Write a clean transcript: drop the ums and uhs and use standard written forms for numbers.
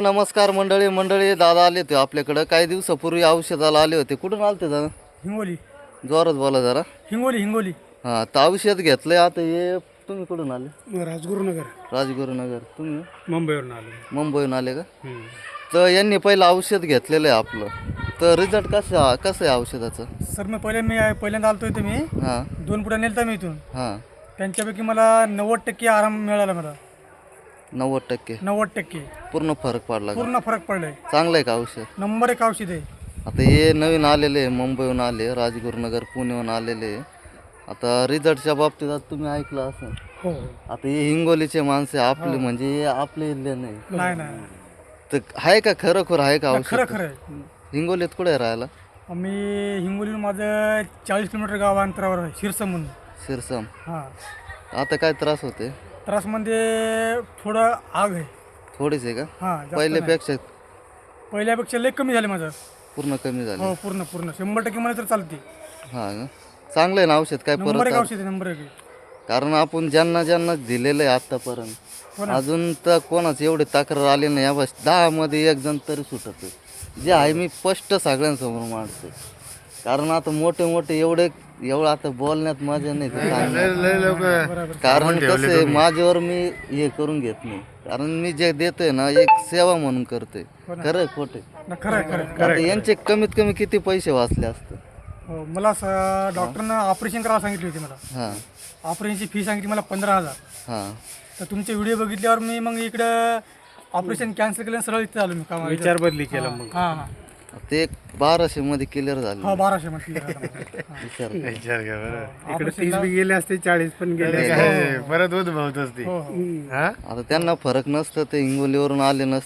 नमस्कार मंडळी दादा आले होते आपल्याकडं काही दिवसापूर्वी औषधाला आले होते. कुठून आले ते दादा? हिंगोली. जोरात बोला जरा. हिंगोली. हां, तर औषध घेतलंय. आता हे तुम्ही कुठून आले? राजगुरुनगर. राजगुरुनगर. तुम्ही मुंबईवरून आलो. मुंबईहून आले का? तर यांनी पहिलं औषध घेतलेलं आहे आपलं. तर रिझल्ट कसं आहे औषधाचं? सर मी पहिल्यांदा आलतो इथे मी. हां 2 पुढे नेलता मी इथून. हां. त्यांच्यापैकी मला 90% आराम मिळाला. मला 90% 90% पूर्ण फरक पडला का? पूर्ण फरक पडलाय. चांगलं आहे का औषध? नंबर 1 औषध आहे. आता हे नवीन आलेले आहे, मुंबईहून आले, राजगुरुनगर पुण्याहून आलेले आहे. आता रिझल्टच्या बाबतीत आता तुम्ही ऐकलं असेल. हो. आता हे हिंगोलीचे माणसे आपले म्हणजे हे आपले इथले नाही. नाही. तर आहे का खरोखर आहे का औषध? खरं आहे. हिंगोलीत कुठे राहायला? मी हिंगोलीहून माझं 40 किलोमीटर गाव अंतरावर आहे, शिरसम म्हणून. शिरसम. हां. आता काय त्रास होते? त्रासमध्ये थोडं आग आहे. थोडीच आहे का? हां, जास्त नाही. पहिल्यापेक्षा लय कमी झाले माझं. पूर्ण कमी झाले. हो, पूर्ण 100% मला तर चालते. हा का? चांगलं आहे ना औषध? काय नंबर 1 परत? औषध आहे, नंबर 1. कारण आपण ज्यांना दिलेलं आहे आतापर्यंत अजून तर कोणाच एवढी तक्रार आली नाही. बस 10 मध्ये 1 जण तरी सुटत. जे आहे मी स्पष्ट सगळ्यांसमोर मांडते. कारण आता मोठे एवढं आता बोलण्यात मजा नाही ते सांगण्यात. कारण कसं आहे, माझ्यावर मी हे करून घेत नाही. कारण मी जे देतोय ना एक सेवा म्हणून करते. खरं खोटे? खरं. आता यांचे कमीत कमी किती पैसे वाचले असते? हो, मला डॉक्टरनं ऑपरेशन करायला सांगितली होती मला. हां ऑपरेशनची फी सांगितली मला 15,000. हां. तर तुमचे व्हिडिओ बघितल्यावर मी मग इकडं ऑपरेशन कॅन्सल केलं, सरळ इथे आलो मी कामाला. विचार बदली केला मग. हां. ते 1200 मध्ये क्लिअर झाले. हो, 1200 म्हटलं. विचार इकडे 30 बी गेले असते, 40 पण गेले, परत उद्भवत असते. हो. आता त्यांना फरक नसतं, ते हिंगोलीवरून आले नसते